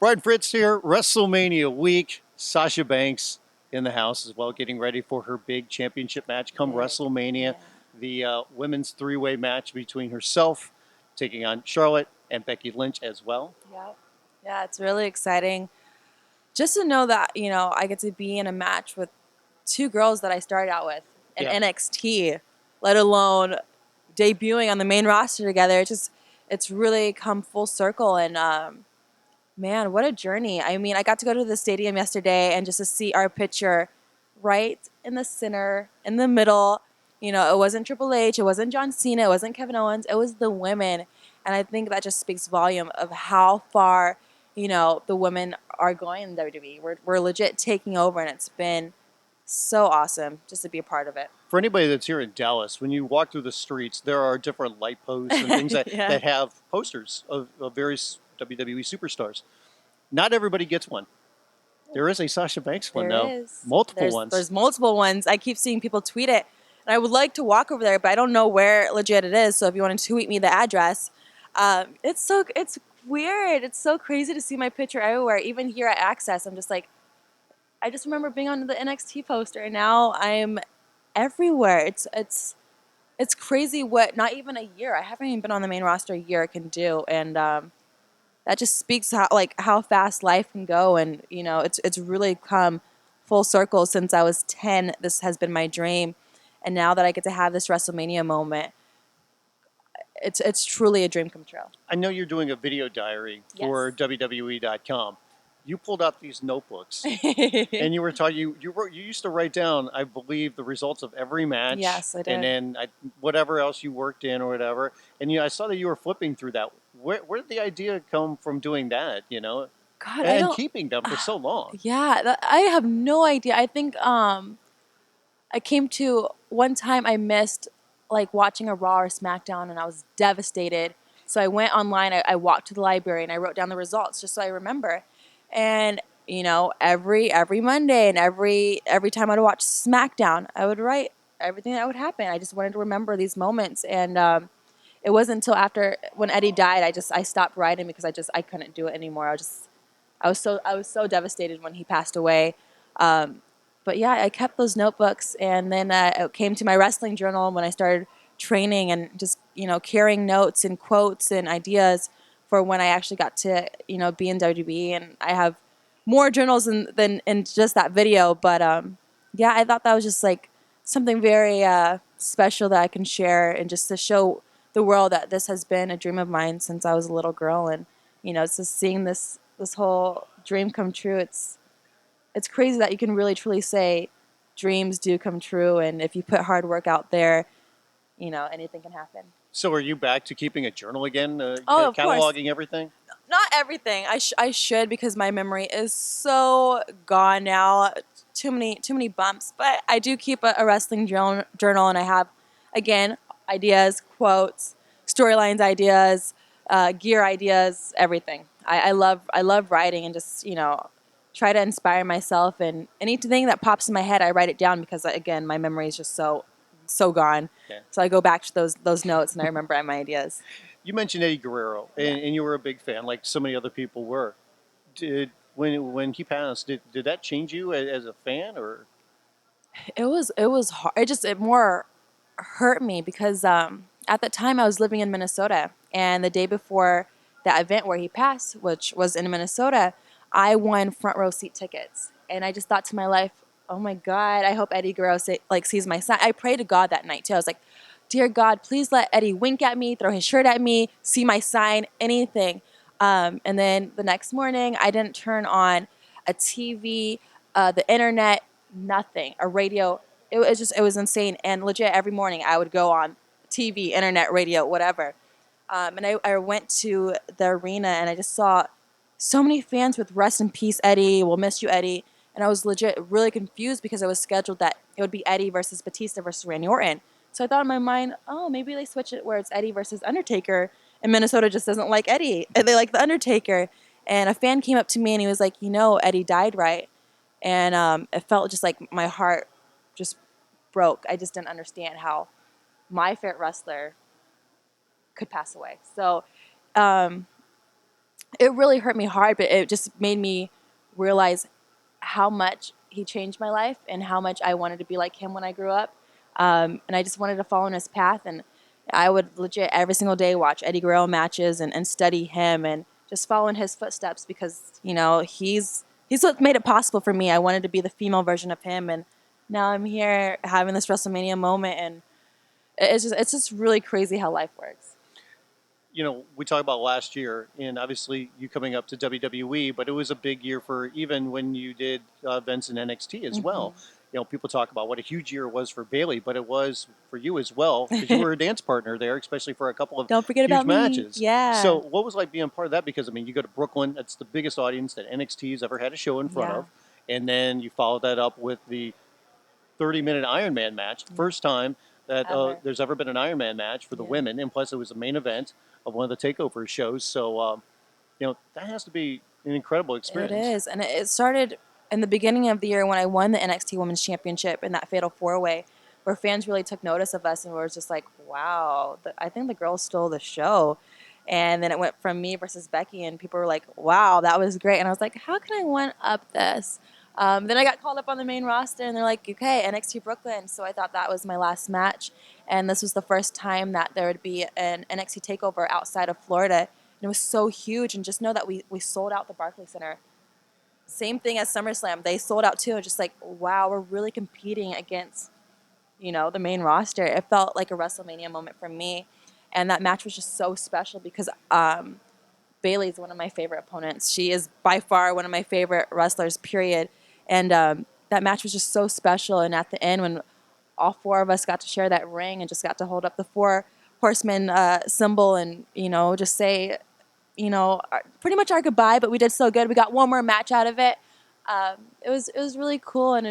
Brian Fritz here, WrestleMania week. Sasha Banks in the house as well, getting ready for her big championship match come WrestleMania. The women's three-way match between herself, taking on Charlotte and Becky Lynch as well. Yeah, it's really exciting. Just to know that, I get to be in a match with two girls that I started out with in NXT, let alone debuting on the main roster together. It's really come full circle, and man, what a journey. I mean, I got to go to the stadium yesterday and just to see our picture right in the center, in the middle. It wasn't Triple H, it wasn't John Cena, it wasn't Kevin Owens, it was the women. And I think that just speaks volume of how far, the women are going in WWE. We're legit taking over, and it's been so awesome just to be a part of it. For anybody that's here in Dallas, when you walk through the streets, there are different light posts and things that have posters of various WWE superstars. Not everybody gets one. There is a Sasha Banks one, though. Is. Multiple ones. There's multiple ones. I keep seeing people tweet it. And I would like to walk over there, but I don't know where legit it is. So if you want to tweet me the address, it's weird. It's so crazy to see my picture everywhere. Even here at Access, I'm just like, I just remember being on the NXT poster, and now I'm everywhere. It's crazy what not even a year. I haven't even been on the main roster a year can do, and that just speaks how fast life can go. And it's really come full circle since I was 10. This has been my dream, and now that I get to have this WrestleMania moment, it's truly a dream come true. I know you're doing a video diary for WWE.com. You pulled out these notebooks, and you were talking. You used to write down, I believe, the results of every match. Yes, I did. And then whatever else you worked in or whatever. And I saw that you were flipping through that. Where did the idea come from doing that? God, and keeping them for so long. Yeah, I have no idea. I think I came to one time I missed watching a Raw or SmackDown, and I was devastated. So I went online. I walked to the library and I wrote down the results just so I remember. And every Monday and every time I'd watch SmackDown, I would write everything that would happen. I just wanted to remember these moments, and it wasn't until after when Eddie died, I stopped writing because I couldn't do it anymore. I was so devastated when he passed away. But yeah, I kept those notebooks, and then it came to my wrestling journal when I started training, and just carrying notes and quotes and ideas for when I actually got to be in WWE. And I have more journals than in just that video. But yeah, I thought that was just something very special that I can share, and just to show the world that this has been a dream of mine since I was a little girl. And just seeing this whole dream come true. It's crazy that you can really truly say dreams do come true, and if you put hard work out there, anything can happen. So are you back to keeping a journal again? Of cataloging everything? Not everything. I should, because my memory is so gone now. Too many bumps. But I do keep a wrestling journal, and I have, again, ideas, quotes, storylines ideas, gear ideas, everything. I love writing, and just try to inspire myself, and anything that pops in my head, I write it down, because again, my memory is just so gone. So I go back to those notes, and I remember my ideas. You mentioned Eddie Guerrero, and you were a big fan, like so many other people were. When he passed, did that change you as a fan, or? It was hard. It more hurt me, because at the time I was living in Minnesota, and the day before that event where he passed, which was in Minnesota, I won front row seat tickets, and I just thought to my life, oh my God, I hope Eddie Guerrero sees my sign. I prayed to God that night too. I was like, dear God, please let Eddie wink at me, throw his shirt at me, see my sign, anything. And then the next morning, I didn't turn on a TV, the internet, nothing, a radio. It was insane. And legit, every morning I would go on TV, internet, radio, whatever. And I went to the arena, and I just saw so many fans with "Rest in peace, Eddie. We'll miss you, Eddie." And I was legit really confused, because it was scheduled that it would be Eddie versus Batista versus Randy Orton. So I thought in my mind, oh, maybe they switch it where it's Eddie versus Undertaker, and Minnesota just doesn't like Eddie, and they like the Undertaker. And a fan came up to me, and he was like, Eddie died, right? And it felt just like my heart just broke. I just didn't understand how my favorite wrestler could pass away. So it really hurt me hard, but it just made me realize how much he changed my life and how much I wanted to be like him when I grew up. And I just wanted to follow in his path. And I would legit every single day watch Eddie Guerrero matches and study him and just follow in his footsteps because, you know, he's what made it possible for me. I wanted to be the female version of him. And now I'm here having this WrestleMania moment. And it's just really crazy how life works. You know, we talked about last year, and obviously you coming up to WWE, but it was a big year for even when you did events in NXT as well. You know, people talk about what a huge year it was for Bailey, but it was for you as well because you were a dance partner there, especially for a couple of Don't forget huge about me. matches. Yeah. So, what was like being part of that? Because I mean, you go to Brooklyn; that's the biggest audience that NXT's ever had a show in front Yeah. of, and then you follow that up with the 30-minute Iron Man match. First time that Ever. there's ever been an Iron Man match for the Yeah. women, and plus it was a main event of one of the takeover shows. So, you know, that has to be an incredible experience. It is. And it started in the beginning of the year when I won the NXT Women's Championship in that Fatal 4-Way, where fans really took notice of us and were just like, wow, I think the girls stole the show. And then it went from me versus Becky, and people were like, wow, that was great. And I was like, how can I one up this? Then I got called up on the main roster, and they're like, okay, NXT Brooklyn. So I thought that was my last match. And this was the first time that there would be an NXT takeover outside of Florida. And it was so huge. And just know that we sold out the Barclays Center. Same thing as SummerSlam. They sold out too. Just like, wow, we're really competing against, you know, the main roster. It felt like a WrestleMania moment for me. And that match was just so special because Bailey's one of my favorite opponents. She is by far one of my favorite wrestlers, period. And that match was just so special. And at the end, when all four of us got to share that ring and just got to hold up the four horsemen symbol and, you know, just say, you know, pretty much our goodbye, but we did so good. We got one more match out of it. It was really cool. And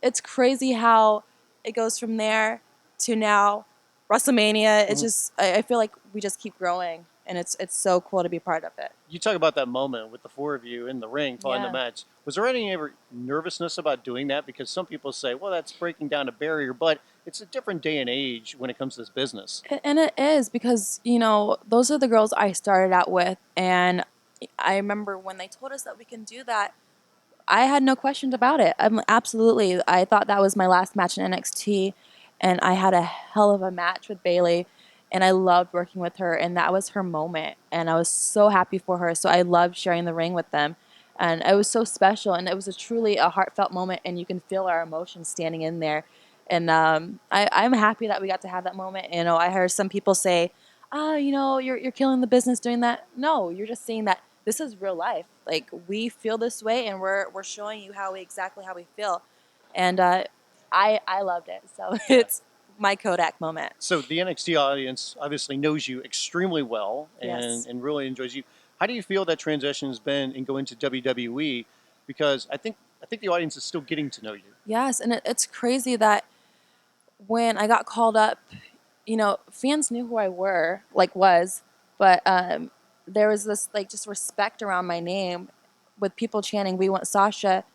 it's crazy how it goes from there to now WrestleMania. It's just, I feel like we just keep growing. And it's so cool to be part of it. You talk about that moment with the four of you in the ring following Yeah. the match. Was there any ever nervousness about doing that? Because some people say, well, that's breaking down a barrier, but it's a different day and age when it comes to this business. And it is because, you know, those are the girls I started out with. And I remember when they told us that we can do that, I had no questions about it. Absolutely. I thought that was my last match in NXT, and I had a hell of a match with Bailey, and I loved working with her, and that was her moment, and I was so happy for her. So I loved sharing the ring with them, and it was so special, and it was truly a heartfelt moment, and you can feel our emotions standing in there. And I'm happy that we got to have that moment. You know, I heard some people say, "Oh, you know, you're killing the business doing that." No, you're just seeing that this is real life. Like we feel this way, and we're showing you exactly how we feel, and I loved it. So it's my Kodak moment. So the NXT audience obviously knows you extremely well Yes. and really enjoys you. How do you feel that transition has been in going to WWE? Because I think the audience is still getting to know you. Yes, and it's crazy that when I got called up, you know, fans knew who I was, but there was this like just respect around my name with people chanting, "We want Sasha."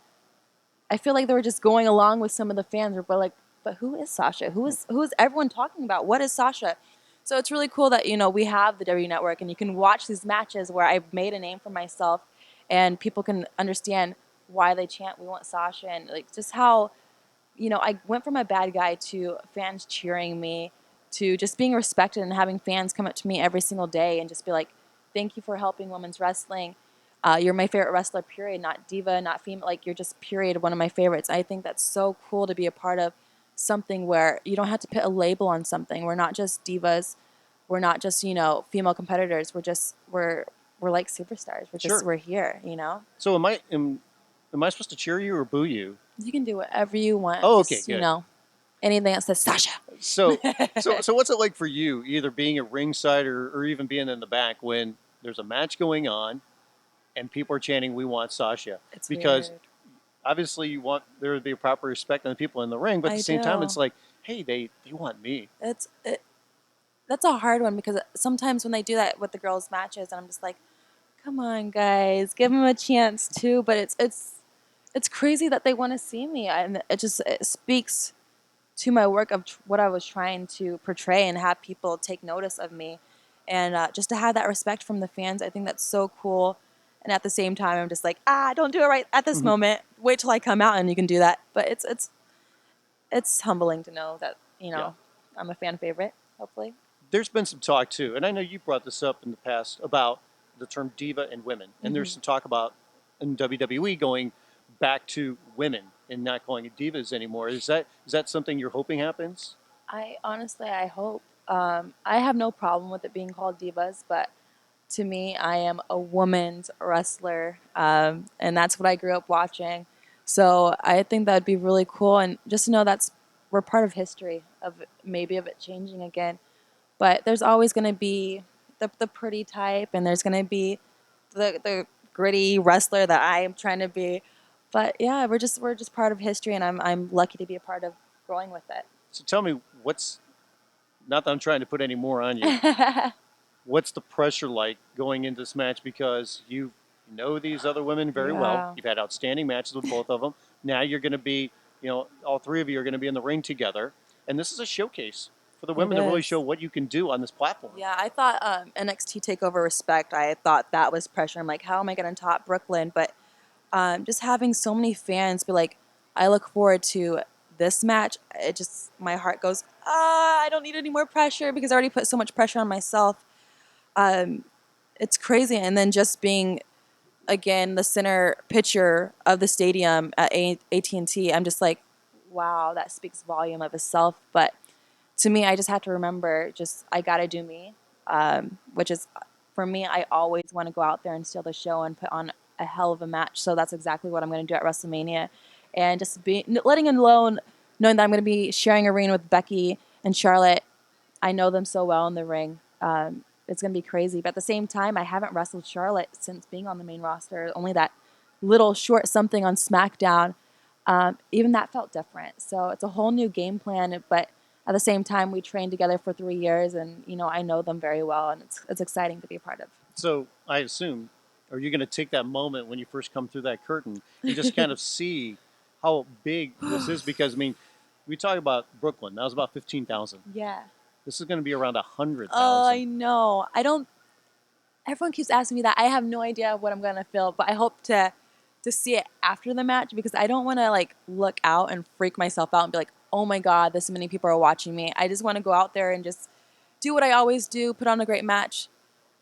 I feel like they were just going along with some of the fans were like, but who is Sasha? Who is everyone talking about? What is Sasha? So it's really cool that, you know, we have the W Network and you can watch these matches where I've made a name for myself and people can understand why they chant, "We want Sasha," and like just how, you know, I went from a bad guy to fans cheering me to just being respected and having fans come up to me every single day and just be like, "Thank you for helping women's wrestling. You're my favorite wrestler, period. Not diva, not female. Like, you're just, period, one of my favorites." I think that's so cool to be a part of something where you don't have to put a label on something. We're not just divas. We're not just, you know, female competitors. We're like superstars. Sure. We're here, you know? So am I supposed to cheer you or boo you? You can do whatever you want. Oh, okay, Just, good. you know, anything that says Sasha. So what's it like for you, either being at ringside or even being in the back when there's a match going on and people are chanting, "We want Sasha"? It's Because weird. obviously you want there to be a proper respect on the people in the ring, but at I the same time, do. it's like, hey, they want me. That's a hard one because sometimes when they do that with the girls' matches, and I'm just like, come on, guys, give them a chance too. But it's crazy that they want to see me, and it speaks to my work of what I was trying to portray and have people take notice of me. And just to have that respect from the fans, I think that's so cool. And at the same time, I'm just like, don't do it right at this moment. Wait till I come out and you can do that. But it's humbling to know that, Yeah. I'm a fan favorite, hopefully. There's been some talk too, and I know you brought this up in the past about the term diva and women, and there's some talk about in WWE going back to women and not calling it divas anymore. Is that something you're hoping happens? I hope. I have no problem with it being called divas, but to me, I am a woman's wrestler, and that's what I grew up watching. So I think that'd be really cool, and just to know we're part of history of maybe of it changing again. But there's always going to be the pretty type, and there's going to be the gritty wrestler that I am trying to be. But yeah, we're just part of history, and I'm lucky to be a part of growing with it. So tell me, what's not that I'm trying to put any more on you. What's the pressure like going into this match because you know these other women very well. Yeah. You've had outstanding matches with both of them. Now you're going to be, all three of you are going to be in the ring together, and this is a showcase for the women to really is. show what you can do on this platform. Yeah, I thought NXT Takeover Respect. I thought that was pressure. I'm like, how am I going to top Brooklyn? But just having so many fans be like, I look forward to this match. It just my heart goes, I don't need any more pressure because I already put so much pressure on myself. It's crazy, and then just being again the center pitcher of the stadium at AT&T. I'm just like, wow, that speaks volume of itself. But to me, I just have to remember, just I gotta do me, which is for me. I always want to go out there and steal the show and put on a hell of a match. So that's exactly what I'm going to do at WrestleMania, and just letting alone knowing that I'm going to be sharing a ring with Becky and Charlotte. I know them so well in the ring. It's going to be crazy. But at the same time, I haven't wrestled Charlotte since being on the main roster. Only that little short something on SmackDown. Even that felt different. So it's a whole new game plan. But at the same time, we trained together for 3 years, and I know them very well, and it's exciting to be a part of. So I assume, are you going to take that moment when you first come through that curtain and just kind of see how big this is? Because I mean, we talk about Brooklyn. That was about 15,000. Yeah. This is going to be around 100,000. Oh, I know. I don't. Everyone keeps asking me that. I have no idea what I'm gonna feel, but I hope to see it after the match because I don't want to like look out and freak myself out and be like, oh my god, this many people are watching me. I just want to go out there and just do what I always do, put on a great match,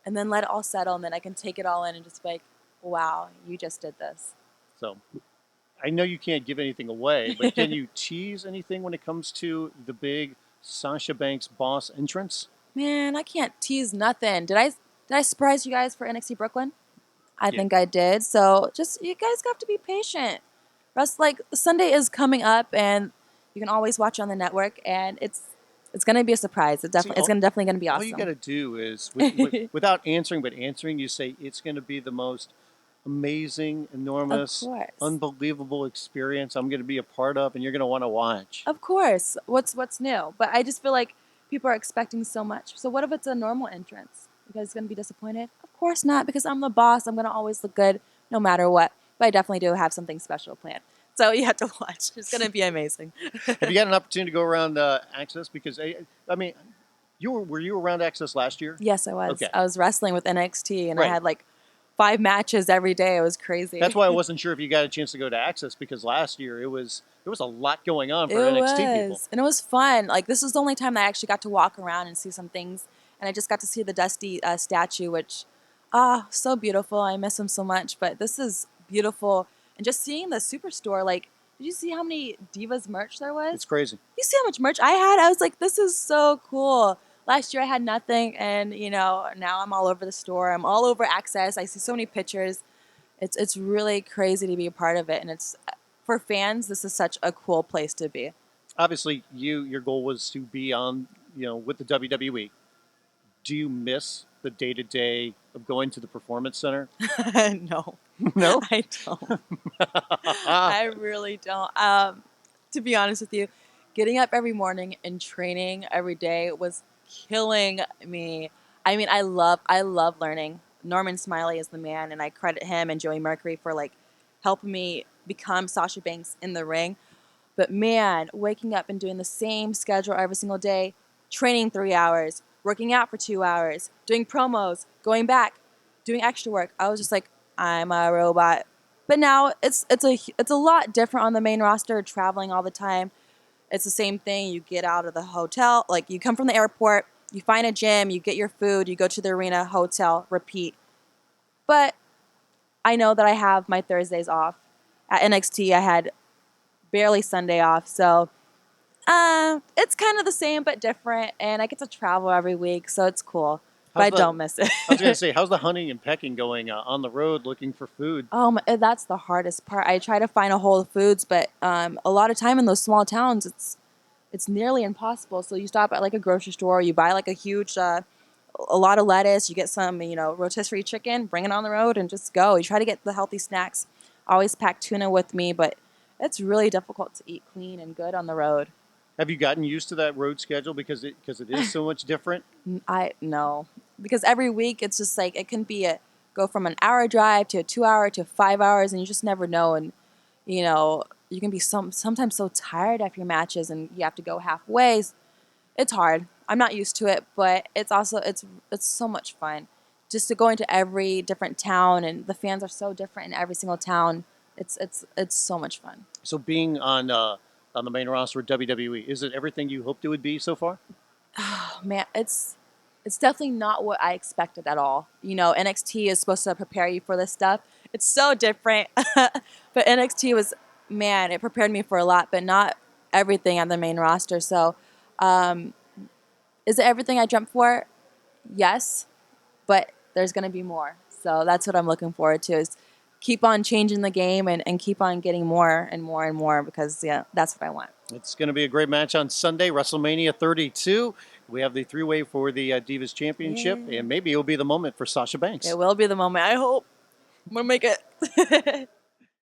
and then let it all settle, and then I can take it all in and just be like, wow, you just did this. So I know you can't give anything away, but can you tease anything when it comes to the big Sasha Banks boss entrance? Man, I can't tease nothing. Did I surprise you guys for NXT Brooklyn? I Yeah. think I did. So just you guys have to be patient. Like Sunday is coming up, and you can always watch on the network, and it's gonna be a surprise. It's definitely gonna be awesome. All you got to do is, without answering, but answering, you say it's going to be the most amazing, enormous, Of course. unbelievable experience I'm going to be a part of, and you're going to want to watch. Of course. What's new? But I just feel like people are expecting so much. So what if it's a normal entrance? You guys gonna be disappointed? Of course not, because I'm the boss. I'm gonna always look good no matter what. But I definitely do have something special planned. So you have to watch. It's gonna be amazing. Have you got an opportunity to go around Access? Because I mean, were you around Access last year? Yes, I was. Okay. I was wrestling with NXT, and I Right. had like 5 matches every day. It was crazy. That's why I wasn't sure if you got a chance to go to Access because last year there was a lot going on for It NXT was, people. and it was fun. Like this was the only time that I actually got to walk around and see some things, and I just got to see the Dusty statue, which, so beautiful. I miss him so much. But this is beautiful, and just seeing the Superstore. Like, did you see how many Divas merch there was? It's crazy. You see how much merch I had? I was like, this is so cool. Last year I had nothing, and now I'm all over the store. I'm all over Access. I see so many pictures. It's really crazy to be a part of it, and it's for fans. This is such a cool place to be. Obviously, your goal was to be on, with the WWE. Do you miss the day-to-day of going to the Performance Center? No, No? I don't. I really don't. To be honest with you, getting up every morning and training every day was killing me. I mean, I love learning. Norman Smiley is the man, and I credit him and Joey Mercury for like helping me become Sasha Banks in the ring. But man, waking up and doing the same schedule every single day, training 3 hours, working out for 2 hours, doing promos, going back, doing extra work. I was just like, I'm a robot. But now it's a lot different on the main roster, traveling all the time. It's the same thing. You get out of the hotel, like you come from the airport, you find a gym, you get your food, you go to the arena, hotel, repeat. But I know that I have my Thursdays off. At NXT, I had barely Sunday off, so it's kind of the same but different, and I get to travel every week, so it's cool. But I don't miss it. I was going to say, how's the hunting and pecking going on the road looking for food? That's the hardest part. I try to find a Whole Foods, but a lot of time in those small towns, it's nearly impossible. So you stop at like a grocery store, you buy like a huge, a lot of lettuce, you get some, rotisserie chicken, bring it on the road, and just go. You try to get the healthy snacks. I always pack tuna with me, but it's really difficult to eat clean and good on the road. Have you gotten used to that road schedule because it is so much different? I no, because every week it's just like it can be go from an hour drive to a 2 hour to 5 hours, and you just never know. And you can be sometimes so tired after your matches, and you have to go halfway. It's hard. I'm not used to it, but it's also it's so much fun, just to go into every different town, and the fans are so different in every single town. It's so much fun. So being on the main roster of WWE, is it everything you hoped it would be so far? Oh, man, it's definitely not what I expected at all. NXT is supposed to prepare you for this stuff. It's so different. But NXT was, man, it prepared me for a lot, but not everything on the main roster. So, is it everything I jumped for? Yes, but there's going to be more. So that's what I'm looking forward to, is keep on changing the game and keep on getting more and more and more, because, yeah, that's what I want. It's going to be a great match on Sunday, WrestleMania 32. We have the three-way for the Divas Championship, and maybe it'll be the moment for Sasha Banks. It will be the moment. I hope we'll make it.